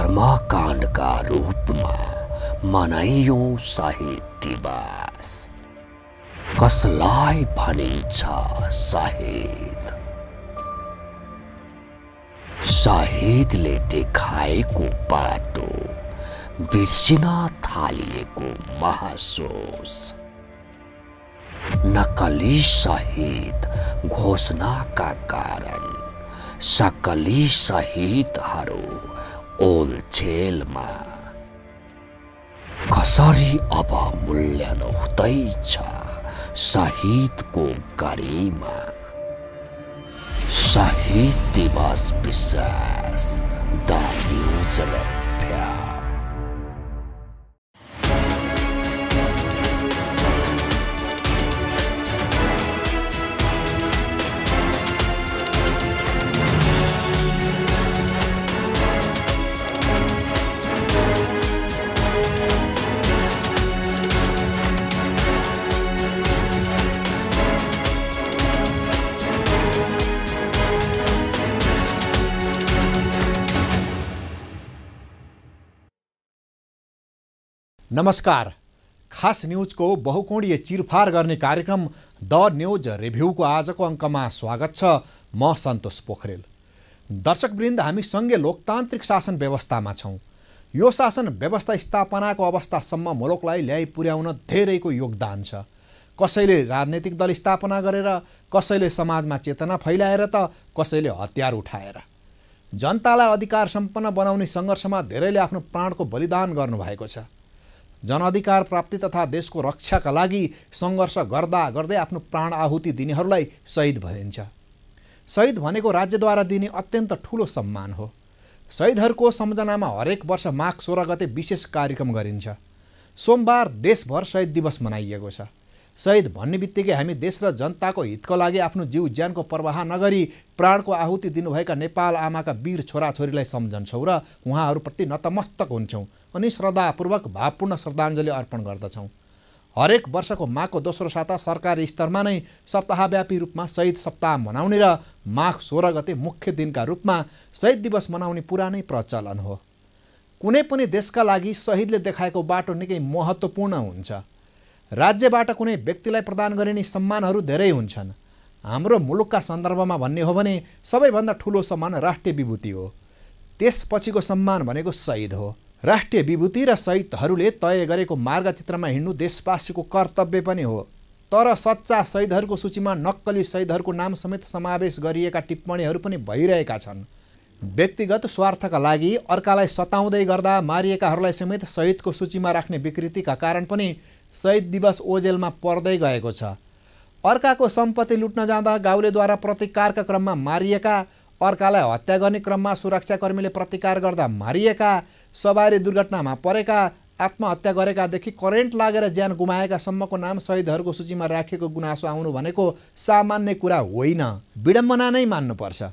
कर्मकाण्डका रूपमा मनाइयौं शहीद दिवस। कसलाई भनिन्छ शहीद? शहीदले देखाएको बाटो बिर्सिन थालिएको महसुस। नक्कली शहीद घोषणाका कारण सक्कली शहीदहरू ओलझेलमा। कसरी अब मूल्याङ्कन हुँदैछ शहीदको गरिमा? शहीद दिवस विशेष द न्यूज रफ्या। नमस्कार। खास न्यूजको बहुकोणीय चिरफार गर्ने कार्यक्रम द न्यूज रिभ्यूको आजको अङ्कमा स्वागत छ। म सन्तोष पोखरेल। दर्शकवृन्द, हामी सङ्घीय लोकतान्त्रिक शासन व्यवस्थामा छौँ। यो शासन व्यवस्था स्थापनाको अवस्थासम्म मुलुकलाई ल्याइ पुर्याउन धेरैको योगदान छ। कसैले राजनैतिक दल स्थापना गरेर, कसैले समाजमा चेतना फैलाएर त कसैले हतियार उठाएर। जनतालाई अधिकार सम्पन्न बनाउने सङ्घर्षमा धेरैले आफ्नो प्राणको बलिदान गर्नुभएको छ। जनअधिकार प्राप्ति तथा देशको रक्षाका लागि सङ्घर्ष गर्दा गर्दै आफ्नो प्राण आहुति दिनेहरूलाई शहीद भनिन्छ। शहीद भनेको राज्यद्वारा दिने अत्यन्त ठुलो सम्मान हो। शहीदहरूको सम्झनामा हरेक वर्ष माघ 16 गते विशेष कार्यक्रम गरिन्छ। सोमबार देशभर शहीद दिवस मनाइएको छ। शहीद भन्ने बित्तिकै हामी देश र जनताको हितको लागि आफ्नो जीव ज्यानको परवाह नगरी प्राणको आहुति दिनुभएका नेपाल आमाका वीर छोराछोरीलाई सम्झन्छौँ र उहाँहरूप्रति नतमस्तक हुन्छौँ अनि श्रद्धापूर्वक भावपूर्ण श्रद्धाञ्जली अर्पण गर्दछौँ। हरेक वर्षको माघको दोस्रो साता सरकारी स्तरमा नै सप्ताहव्यापी रूपमा शहीद सप्ताह मनाउने र माघ 16 गते मुख्य दिनका रूपमा शहीद दिवस मनाउने पुरानै प्रचलन हो। कुनै पनि देशका लागि शहीदले देखाएको बाटो निकै महत्त्वपूर्ण हुन्छ। राज्यबाट कुनै व्यक्तिलाई प्रदान गरिने सम्मानहरू धेरै हुन्छन्। हाम्रो मुलुकका सन्दर्भमा भन्ने हो भने सबैभन्दा ठुलो सम्मान राष्ट्रिय विभूति हो। त्यसपछिको सम्मान भनेको शहीद हो। राष्ट्रिय विभूति र शहीदहरूले तय गरेको मार्गचित्रमा हिँड्नु देशवासीको कर्तव्य पनि हो। तर सच्चा शहीदहरूको सूचीमा नक्कली शहीदहरूको नाम समेत समावेश गरिएका टिप्पणीहरू पनि भइरहेका छन्। व्यक्तिगत स्वार्थका लागि अर्कालाई सताउँदै गर्दा मारिएकाहरूलाई समेत शहीदको सूचीमा राख्ने विकृतिका कारण पनि शहीद दिवस ओझेलमा पर्दै गएको छ। अर्काको सम्पत्ति लुट्न जाँदा गाउँलेद्वारा प्रतिकारका क्रममा मारिएका, अर्कालाई हत्या गर्ने क्रममा सुरक्षाकर्मीले प्रतिकार गर्दा मारिएका, सवारी दुर्घटनामा परेका, आत्महत्या गरेकादेखि करेन्ट लागेर ज्यान गुमाएकासम्मको नाम शहीदहरूको सूचीमा राखेको गुनासो आउनु भनेको सामान्य कुरा होइन, विडम्बना नै मान्नुपर्छ।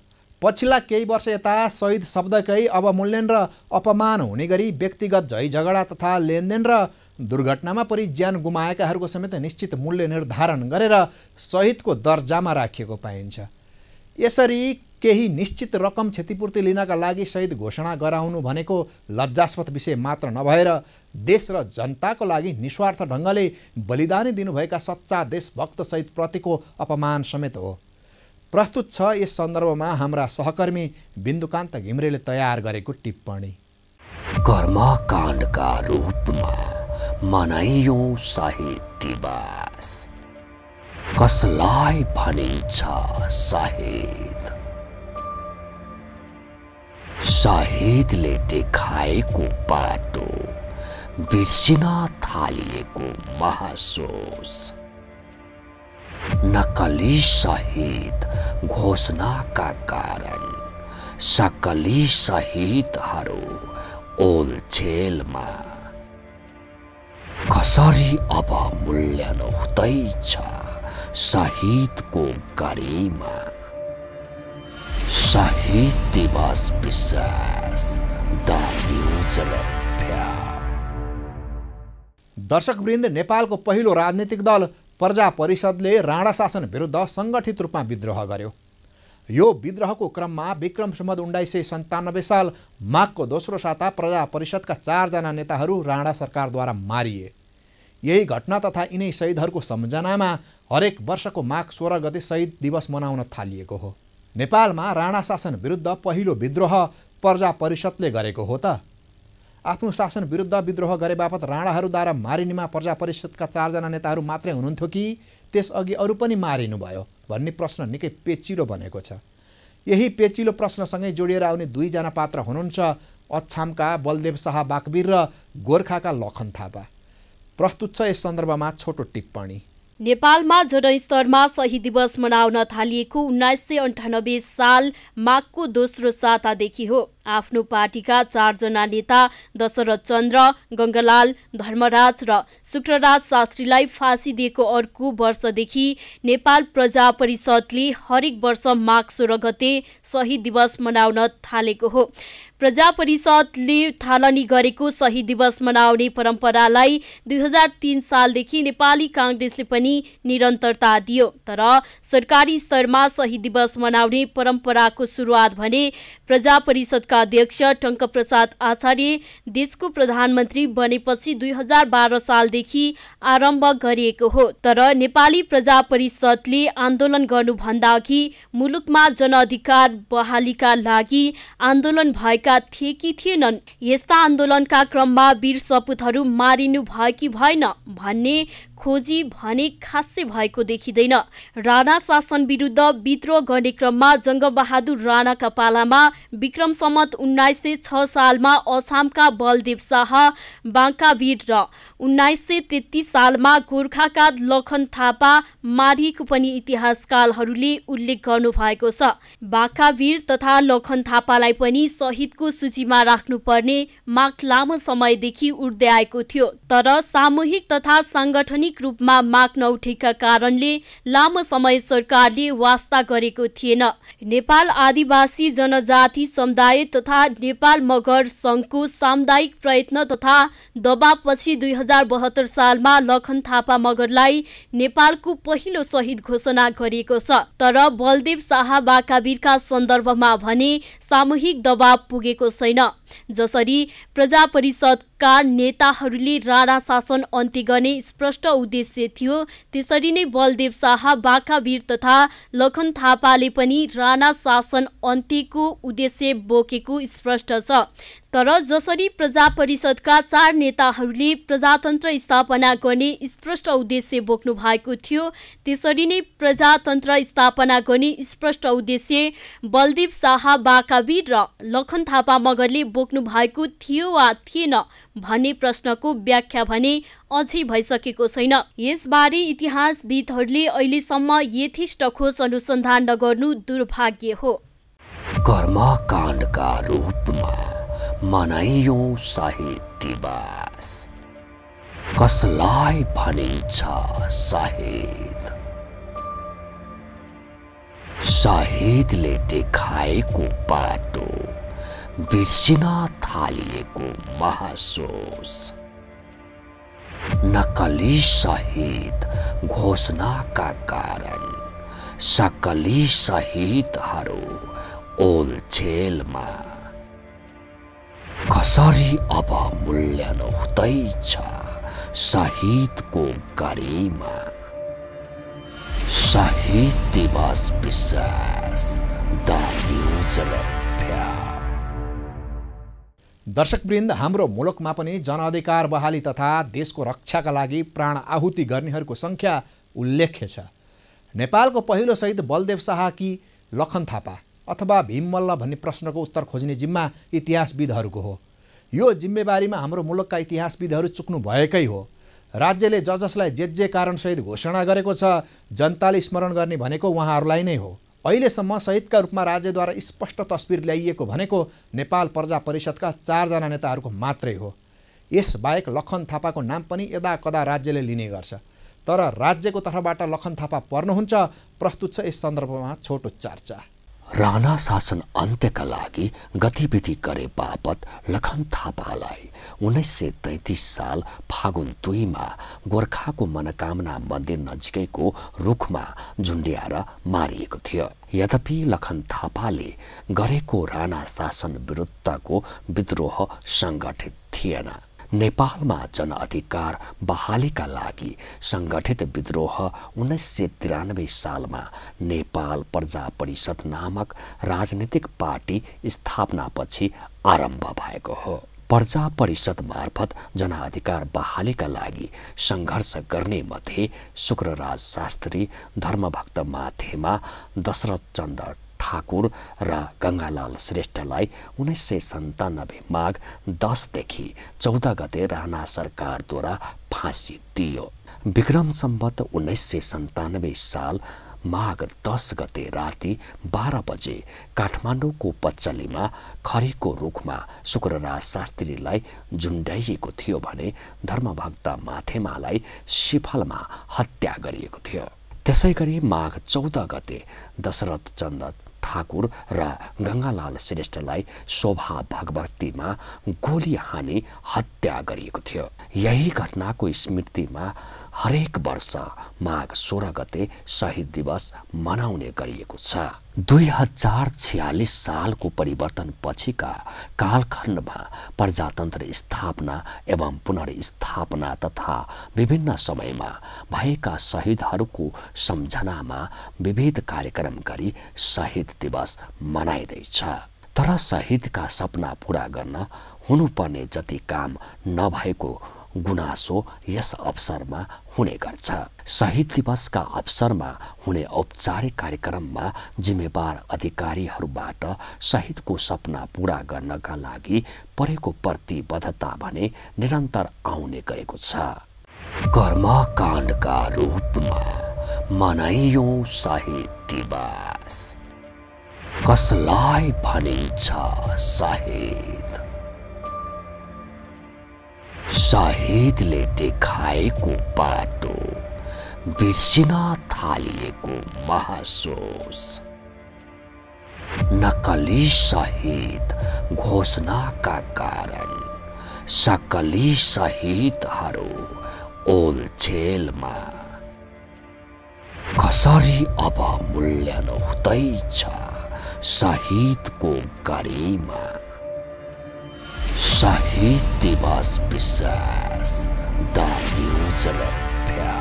पछिल्ला केही वर्ष यता शहीद शब्दकै अवमूल्यन र अपमान हुने गरी व्यक्तिगत झैझगडा तथा लेनदेन र दुर्घटनामा परि ज्यान गुमाएकाहरूको समेत निश्चित मूल्य निर्धारण गरेर शहीदको दर्जामा राखिएको पाइन्छ। यसरी केही निश्चित रकम क्षतिपूर्ति लिनका लागि शहीद घोषणा गराउनु भनेको लज्जास्पद विषय मात्र नभएर देश र जनताको लागि निस्वार्थ ढङ्गले बलिदानी दिनुभएका सच्चा देशभक्त शहीदप्रतिको अपमान समेत हो। प्रस्तुत छ यस सन्दर्भमा हाम्रा सहकर्मी बिन्दुकान्त घिम्रेले तयार गरेको टिप्पणी। कर्मकाण्डका रूपमा मनाइयौं शहीद दिवस। कसलाई भनिन्छ शहीद? शहीदले देखाएको बाटो बिर्सिन थालिएको महसुस। नक्कली शहीद घोषणाका कारण सक्कली शहीदहरू ओलझेलमा। कसरी अब मूल्याङ्कन हुँदैछ शहीदको गरिमा? शहीद दिवस विशेष द न्यूज रफ्या। दर्शकवृन्द, नेपालको पहिलो राजनीतिक दल प्रजा परिषदले राणा शासन विरुद्ध सङ्गठित रूपमा विद्रोह गर्यो। यो विद्रोहको क्रममा विक्रम सम्वत 1997 साल माघको दोस्रो साता प्रजा परिषदका 4 जना नेताहरू राणा सरकारद्वारा मारिए। यही घटना तथा यिनै शहीदहरूको सम्झनामा हरेक वर्षको माघ 16 गते शहीद दिवस मनाउन थालिएको हो। नेपालमा राणा शासन विरुद्ध पहिलो विद्रोह प्रजा परिषदले गरेको हो त? आफ्नो शासन विरुद्ध विद्रोह गरे बापत राणाहरूद्वारा मारिनेमा प्रजा परिषदका 4 जना नेताहरू मात्रै हुनुहुन्थ्यो कि त्यसअघि अरू पनि मारिनुभयो भन्ने प्रश्न निकै पेचिलो बनेको छ। यही पेचिलो प्रश्नसँगै जोडिएर आउने 2 जना पात्र हुनुहुन्छ अछामका बलदेव शाह बाकवीर र गोर्खाका लखन थापा। प्रस्तुत छ यस सन्दर्भमा छोटो टिप्पणी। नेपालमा जनस्तरमा शहीद दिवस मनाउन थालिएको 1998 साल माघको दोस्रो सातादेखि हो। आफ्नो पार्टीका 4 जना नेता दशरथ चन्द्र, गङ्गालाल, धर्मराज र शुक्रराज शास्त्रीलाई फाँसी दिएको अर्को वर्षदेखि नेपाल प्रजा परिषदले हरेक वर्ष माघ 16 गते शहीद दिवस मनाउन थालेको हो। प्रजा परिषदले थालनी गरेको शहीद दिवस मनाउने परम्परालाई 2003 सालदेखि नेपाली काङ्ग्रेसले पनि निरन्तरता दियो। तर सरकारी स्तरमा शहीद दिवस मनाउने परम्पराको सुरुवात भने प्रजा परिषदका अध्यक्ष टङ्क प्रसाद आचार्य देशको प्रधानमन्त्री बनेपछि 2012 सालदेखि आरम्भ गरिएको हो। तर नेपाली प्रजा परिषदले आन्दोलन गर्नुभन्दा अघि मुलुकमा जनअधिकार बहालीका लागि आन्दोलन भएका थिए कि थिएनन्, यस्ता आन्दोलनका क्रममा वीर सपुतहरू मारिनु भयो कि भएन भन्ने खोजी भने खासै भएको देखिँदैन। राणा शासन विरुद्ध विद्रोह गर्ने क्रममा जङ्गबहादुर राणाका पालामा विक्रम सम्वत 1906 सालमा अछामका बलदेव शाह बाङ्कावीर र 1933 सालमा गोर्खाका लखन थापा मारिएको पनि इतिहासकारहरूले उल्लेख गर्नु भएको छ। बाङ्कावीर तथा लखन थापालाई पनि शहीदको सूचीमा राख्नुपर्ने माग लामो समयदेखि उठ्दै आएको थियो। तर सामूहिक तथा साङ्गठनिक रूपमा माग नउठेका कारणले लामो समय सरकारले वास्ता गरेको थिएन। नेपाल आदिवासी जनजाति समुदाय तथा नेपाल मगर सङ्घको सामुदायिक प्रयत्न तथा दबावपछि 2072 सालमा लखन थापा मगरलाई नेपालको पहिलो शहीद घोषणा गरिएको छ। तर बलदेव शाह बाकावीरका सन्दर्भमा भने सामूहिक दबाव पुगेको छैन। जसरी प्रजा परिषदका नेताहरूले राणा शासन अन्त्य गर्ने स्पष्ट उद्देश्य थियो, त्यसरी नै बलदेव शाह बाकावीर तथा लखन थापाले पनि राणा शासन अन्त्यको उद्देश्य बोकेको स्पष्ट छ। तर जसरी प्रजा परिषदका 4 नेताहरूले प्रजातन्त्र स्थापना गर्ने स्पष्ट उद्देश्य बोक्नु भएको थियो, त्यसरी नै प्रजातन्त्र स्थापना गर्ने स्पष्ट उद्देश्य बलदेव शाह बाकावीर र लखन थापा मगरले बोक्नु भएको थियो वा थिएन भन्ने प्रश्नको व्याख्या भने अझै भइसकेको छैन। यसबारे इतिहासविदहरूले अहिलेसम्म यथेष्ट खोज अनुसन्धान नगर्नु दुर्भाग्य हो। कर्मकाण्डका रूपमा मनाइयौं शहीद दिवस। कसलाई भनिन्छ शहीद? शहीदले देखाएको बाटो बिर्सिन थालिएको महसुस। नक्कली शहीद घोषणाका कारण सक्कली शहीदहरू ओलछेलमा। कसरी अब मूल्याङ्कन हुँदैछ शहीदको गरिमा। शहीद दिवस विश्वास द न्युज रफ्या। दर्शकवृन्द, हाम्रो मुलुकमा पनि जनअधिकार बहाली तथा देशको रक्षाका लागि प्राण आहुति गर्नेहरूको सङ्ख्या उल्लेख्य छ। नेपालको पहिलो शहीद बलदेव शाह कि लखन थापा अथवा भीममल्ल भन्ने प्रश्नको उत्तर खोज्ने जिम्मा इतिहासविदहरूको हो। यो जिम्मेवारीमा हाम्रो मुलुकका इतिहासविदहरू चुक्नु भएकै हो। राज्यले जसलाई जे कारण शहीद घोषणा गरेको छ, जनताले स्मरण गर्ने भनेको उहाँहरूलाई नै हो। अहिलेसम्म शहीदका रूपमा राज्यद्वारा स्पष्ट तस्बिर ल्याइएको भनेको नेपाल प्रजा परिषदका 4 जना नेताहरूको मात्रै हो। यसबाहेक लखन थापाको नाम पनि यदाकदा राज्यले लिने गर्छ। तर राज्यको तर्फबाट लखन थापा पर्नुहुन्छ। प्रस्तुत छ यस सन्दर्भमा छोटो चर्चा। राणा शासन अन्त्यका लागि गतिविधि गरे बापत लखन थापालाई 1933 साल फागुन 2 मा गोर्खाको मनोकामना मन्दिर नजिकैको रुखमा झुन्ड्याएर मारिएको थियो। यद्यपि लखन थापाले गरेको राणा शासन विरुद्धको विद्रोह सङ्गठित थिएन। नेपालमा जनअधिकार बहालीका लागि सङ्गठित विद्रोह 1993 सालमा नेपाल प्रजा परिषद नामक राजनीतिक पार्टी स्थापनापछि आरम्भ भएको हो। प्रजा परिषद मार्फत जनअधिकार बहालीका लागि सङ्घर्ष गर्ने मध्ये शुक्रराज शास्त्री, धर्मभक्त माथेमा, दशरथ चन्द्र ठाकुर र गङ्गालाल श्रेष्ठलाई 1997 माघ 10 देखि 14 गते राणा सरकारद्वारा फाँसी दियो। विक्रम सम्वत 1997 साल माघ 10 गते राति 12 बजे काठमाडौँको पचलीमा खरीको रुखमा शुक्रराज शास्त्रीलाई झुन्ड्याइएको थियो भने धर्मभक्त माथेमालाई सिफलमा हत्या गरिएको थियो। त्यसै गरी माघ 14 गते दशरथ चन्द्र ठाकुर र गङ्गालाल श्रेष्ठलाई शोभा भगवतीमा गोली हानी हत्या गरिएको थियो। यही घटनाको स्मृतिमा हरेक वर्ष माघ 16 गते शहीद दिवस मनाउने गरिएको छ। 2046 सालको परिवर्तन पछिका कालखण्डमा प्रजातन्त्र स्थापना एवं पुनर्स्थापना तथा विभिन्न समयमा भएका शहीदहरूको सम्झनामा विविध कार्यक्रम गरी शहीद दिवस मनाइँदैछ। तर शहीदका सपना पूरा गर्न हुनुपर्ने जति काम नभएको गुनासो यस अवसरमा हुने गर्छ। शहीद दिवसका अवसरमा हुने औपचारिक कार्यक्रममा जिम्मेवार अधिकारीहरूबाट शहीदको सपना पूरा गर्नका लागि परेको प्रतिबद्धता भने निरन्तर आउने गरेको छ। कर्मकाण्डका रूपमा मनाइयौं शहीद दिवस। कसलाई भनिन्छ शहीद? शहीदले देखाएको बाटो, बिर्सिन थालिएको महसुस। नक्कली शहीद घोषणाका कारण सक्कली शहीदहरू ओलझेलमा। कसरी अब मूल्याङ्कन हुँदैछ शहीदको गरिमा? शहीद दिवस विश्वास द न्युज रफ्या।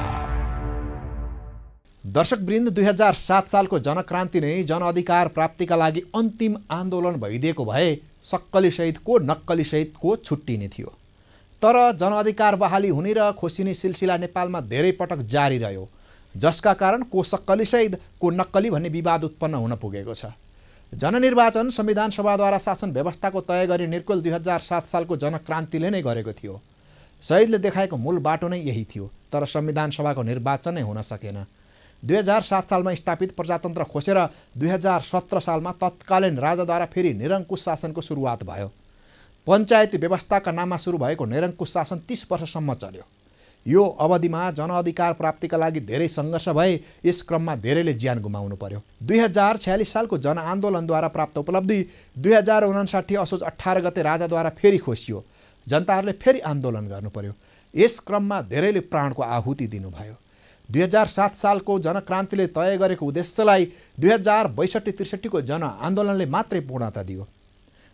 दर्शकवृन्द, 2007 सालको जनक्रान्ति नै जनअधिकार प्राप्तिका लागि अन्तिम आन्दोलन भइदिएको भए सक्कली शहीदको नक्कली शहीदको छुट्टिने थियो। तर जनअधिकार बहाली हुने र खोसिने सिलसिला नेपालमा धेरै पटक जारी रह्यो, जसका कारण को सक्कली शहीद को नक्कली भन्ने विवाद उत्पन्न हुन पुगेको छ। जननिर्वाचन संविधान सभाद्वारा शासन व्यवस्थाको तय गरी निर्कुल 2007 सालको जनक्रान्तिले नै गरेको थियो। शहीदले देखाएको मूल बाटो नै यही थियो, तर संविधान सभाको निर्वाचन नै हुन सकेन। 2007 सालमा स्थापित प्रजातन्त्र खोसेर 2017 सालमा तत्कालीन राजाद्वारा फेरि निरङ्कुश शासनको सुरुवात भयो। पञ्चायती व्यवस्थाका नाममा सुरु भएको निरङ्कुश शासन 30 वर्षसम्म चल्यो। यो अवधिमा जनअधिकार प्राप्तिका लागि धेरै सङ्घर्ष भए, यस क्रममा धेरैले ज्यान गुमाउनु पर्यो। 2046 सालको जनआन्दोलनद्वारा प्राप्त उपलब्धि 2059 असोज 18 गते राजाद्वारा फेरि खोसियो। जनताहरूले फेरि आन्दोलन गर्नु पर्यो। यस क्रममा धेरैले प्राणको आहुति दिनुभयो। 2007 सालको जनक्रान्तिले तय गरेको उद्देश्यलाई 2062-63 को जनआन्दोलनले मात्रै पूर्णता दियो।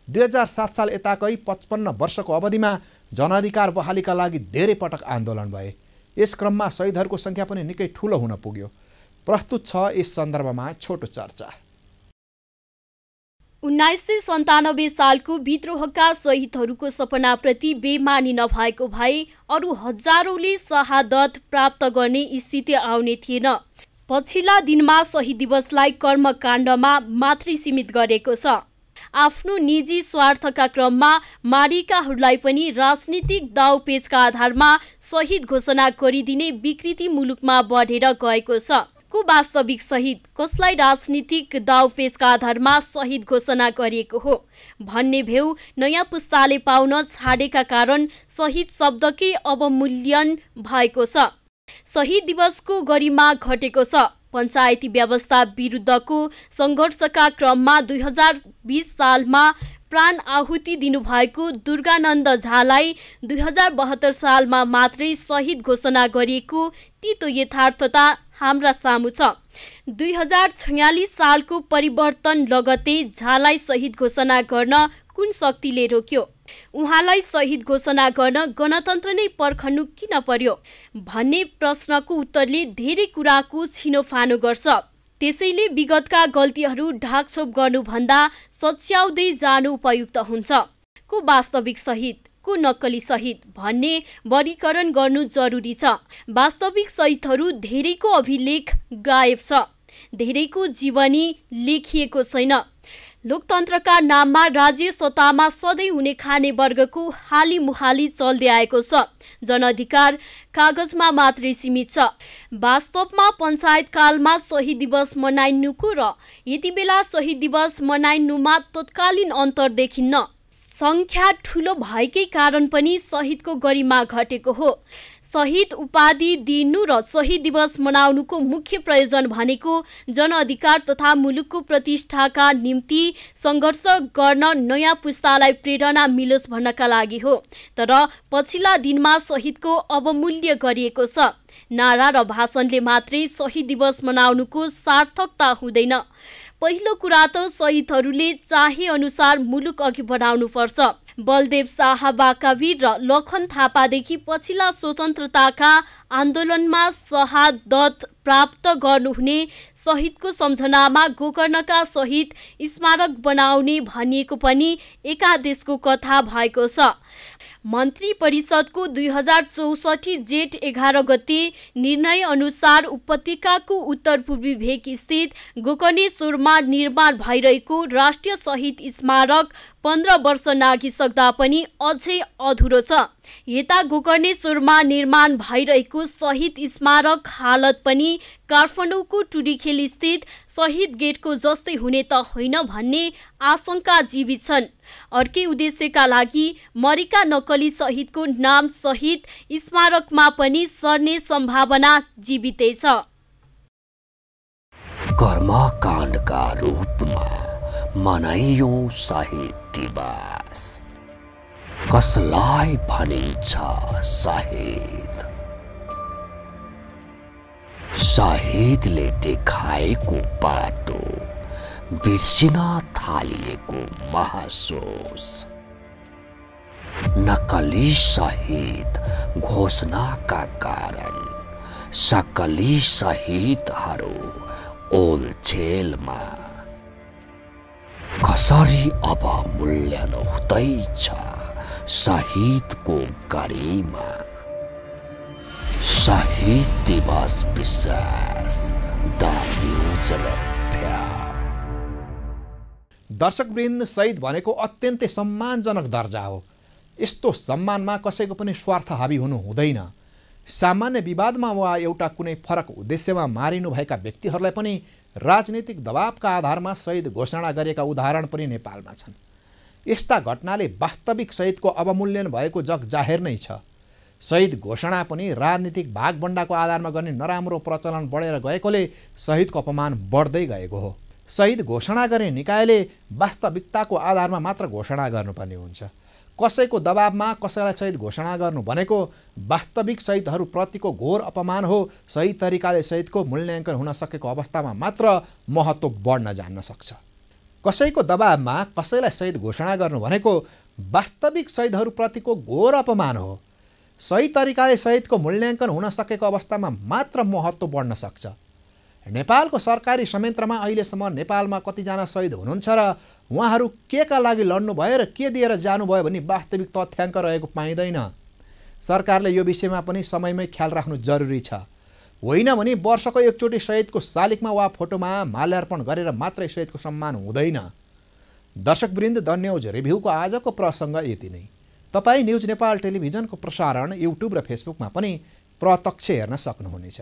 2007 साल यताकै 55 वर्षको अवधिमा जनअधिकार बहालीका लागि धेरै पटक आन्दोलन भए। यस क्रममा शहीदहरूको सङ्ख्या पनि निकै ठुलो हुन पुग्यो। प्रस्तुत छ यस सन्दर्भमा छोटो चर्चा। 1997 सालको विद्रोहका शहीदहरूको सपनाप्रति बेमानी नभएको भए अरू हजारौंले शहादत प्राप्त गर्ने स्थिति आउने थिएन। पछिल्ला दिनमा शहीद दिवसलाई कर्मकाण्डमा मात्रै सीमित गरेको छ। आफ्नो निजी स्वार्थका क्रममा मारिएकाहरूलाई पनि राजनीतिक दाउपेचका आधारमा शहीद घोषणा गरिदिने विकृति मुलुकमा बढेर गएको छ। को वास्तविक शहीद, कसलाई राजनीतिक दाउपेचका आधारमा शहीद घोषणा गरिएको हो भन्ने भेउ नयाँ पुस्ताले पाउन छाडेका कारण शहीद शब्दकै अवमूल्यन भएको छ। शहीद दिवसको गरिमा घटेको छ। पञ्चायती व्यवस्था विरुद्धको सङ्घर्षका क्रममा 2020 सालमा प्राण आहुति दिनुभएको दुर्गानन्द झालाई 2072 सालमा मात्रै शहीद घोषणा गरिएको तीतो यथार्थता हाम्रा सामु छ। 2046 सालको परिवर्तन लगत्तै झालाई शहीद घोषणा गर्न कुन शक्तिले रोक्यो? उहाँलाई शहीद घोषणा गर्न गणतन्त्र नै पर्खनु किन पर्यो भन्ने प्रश्नको उत्तरले धेरै कुराको छिनोफानो गर्छ। त्यसैले विगतका गल्तीहरू ढाकछोप गर्नुभन्दा सच्याउँदै जानु उपयुक्त हुन्छ। को वास्तविक शहीद, को नक्कली शहीद भन्ने वर्गीकरण गर्नु जरुरी छ। वास्तविक शहीदहरू धेरैको अभिलेख गायब छ, धेरैको जीवनी लेखिएको छैन। लोकतन्त्रका नाममा राज्य सत्तामा सधैँ हुने खाने वर्गको हालीमुहाली चल्दै आएको छ। जनअधिकार कागजमा मात्रै सीमित छ। वास्तवमा पञ्चायत कालमा शहीद दिवस मनाइनुको र यति बेला शहीद दिवस मनाइनुमा तत्कालीन अन्तर देखिन्न। संख्या ठुलो भएकै कारण पनि शहीदको गरिमा घटेको हो। शहीद उपाधि दिनु र शहीद दिवस मनाउनुको मुख्य प्रयोजन भनेको जनअधिकार तथा मुलुकको प्रतिष्ठाका निम्ति सङ्घर्ष गर्न नयाँ पुस्तालाई प्रेरणा मिलोस् भन्नका लागि हो। तर पछिल्ला दिनमा शहीदको अवमूल्य गरिएको छ। नारा र भाषणले मात्रै शहीद दिवस मनाउनुको सार्थकता हुँदैन। पहिलो कुरा त शहीदहरूले चाहे अनुसार मुलुक अघि बढाउनु पर्छ। बलदेव शाह बाकावीर र लखन थापादेखि पछिल्ला स्वतन्त्रताका आन्दोलनमा शहादत प्राप्त गर्नुहुने शहीदको सम्झनामा गोकर्णका शहीद स्मारक बनाउने भनिएको पनि एकादेशको कथा भएको छ। मन्त्री परिषदको 2064 जेठ 11 गते निर्णय अनुसार उपत्यकाको उत्तर पूर्वी भेग स्थित गोकर्णेश्वरमा निर्माण भइरहेको राष्ट्रिय शहीद स्मारक 15 वर्ष नाघिसक्दा पनि अझै अधुरो छ। यता गोकर्णेश्वरमा निर्माण भइरहेको शहीद स्मारक हालत पनि काठमाडौँको टुडीखेल स्थित शहीद गेटको जस्तै हुने त होइन भन्ने आशंका जीवित छन्। अर्कै उद्देश्यका लागि मरेका नक्कली शहीदको नाम शहीद स्मारकमा पनि सर्ने सम्भावना जीवितै छ। कर्मकाण्डका रूपमा मनाइयौं शहीद दिवस। कसलाई भनिन्छ शहीद? शहीदले देखाएको बाटो, बिर्सिन थालिएको महसुस। नक्कली शहीद घोषणाका कारण सक्कली शहीदहरू ओलछेलमा। कसरी अवमूल्यन हुँदैछ शहीदको गरिमा। शहीद दिवस विश्वास द न्युज रफ्या। दर्शकवृन्द, शहीद भनेको अत्यन्तै सम्मानजनक दर्जा हो। यस्तो सम्मानमा कसैको पनि स्वार्थ हाबी हुनु हुँदैन। सामान्य विवादमा वा एउटा कुनै फरक उद्देश्यमा मारिनुभएका व्यक्तिहरूलाई पनि राजनीतिक दबावका आधारमा शहीद घोषणा गरेका उदाहरण पनि नेपालमा छन्। यस्ता घटनाले वास्तविक शहीदको अवमूल्यन भएको जग जाहेर नै छ। शहीद घोषणा पनि राजनीतिक भागबण्डाको आधारमा गर्ने नराम्रो प्रचलन बढेर गएकोले शहीदको अपमान बढ्दै गएको हो। शहीद घोषणा गर्ने निकायले वास्तविकताको आधारमा मात्र घोषणा गर्नुपर्ने हुन्छ। कसैको दबावमा कसैलाई शहीद घोषणा गर्नु भनेको वास्तविक शहीदहरूप्रतिको घोर अपमान हो। सही तरिकाले शहीदको मूल्याङ्कन हुन सकेको अवस्थामा मात्र महत्त्व बढ्न जान्न सक्छ। कसैको दबावमा कसैलाई शहीद घोषणा गर्नु भनेको वास्तविक शहीदहरूप्रतिको घोर अपमान हो। सही तरिकाले शहीदको मूल्याङ्कन हुन सकेको अवस्थामा मात्र महत्त्व बढ्न सक्छ। नेपालको सरकारी संयन्त्रमा अहिलेसम्म नेपालमा कतिजना शहीद हुनुहुन्छ र उहाँहरू केका लागि लड्नुभयो र के दिएर जानुभयो भन्ने वास्तविक तथ्याङ्क रहेको पाइँदैन। सरकारले यो विषयमा पनि समयमै ख्याल राख्नु जरुरी छ। होइन भने वर्षको एकचोटि शहीदको शालिगमा वा फोटोमा माल्यार्पण गरेर मात्रै शहीदको सम्मान हुँदैन। दर्शकवृन्द, द न्युज रिभ्यूको आजको प्रसङ्ग यति नै। तपाईँ न्युज नेपाल टेलिभिजनको प्रसारण युट्युब र फेसबुकमा पनि प्रत्यक्ष हेर्न सक्नुहुनेछ।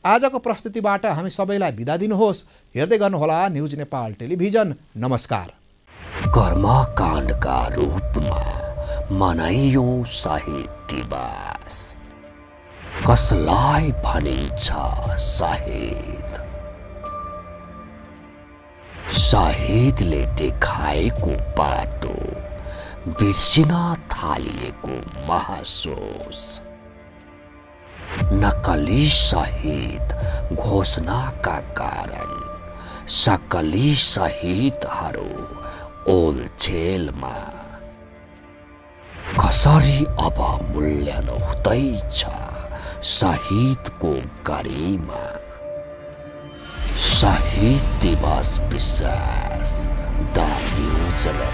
आजको प्रस्तुतिबाट हामी सबैलाई बिदा दिनुहोस्। हेर्दै गर्नुहोला न्युज नेपाल टेलिभिजन। नमस्कार। कर्मकाण्डका रूपमा मनाइयौं शहीद दिवस। कसलाई भनिन्छ शहीद? शहीदले देखाएको बाटो बिर्सिन थालिएको महसुस नक्कली शहीद घोषणाका कारण सक्कली शहीदहरू ओलछेलमा कसरी अब मूल्याङ्कन हुँदैछ शहीदको गरिमा शहीद दिवस विश्वास द न्युज र